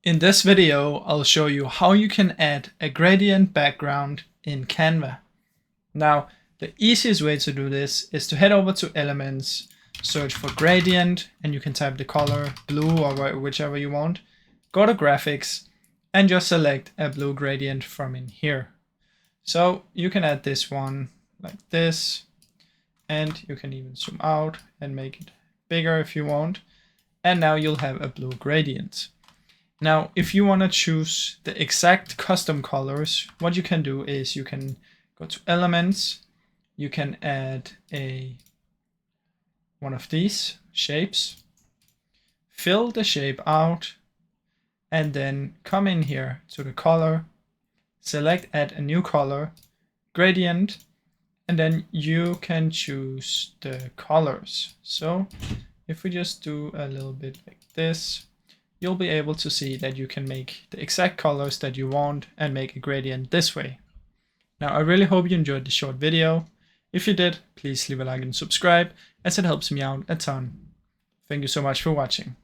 In this video, I'll show you how you can add a gradient background in Canva. Now, the easiest way to do this is to head over to Elements, search for gradient, and you can type the color blue or whichever you want. Go to Graphics and just select a blue gradient from in here. So you can add this one like this, and you can even zoom out and make it bigger if you want. And now you'll have a blue gradient. Now, if you want to choose the exact custom colors, what you can do is you can go to Elements, you can add one of these shapes, fill the shape out, and then come in here to the color, select add a new color, gradient, and then you can choose the colors. So if we just do a little bit like this, you'll be able to see that you can make the exact colors that you want and make a gradient this way. Now, I really hope you enjoyed the short video. If you did, please leave a like and subscribe, as it helps me out a ton. Thank you so much for watching.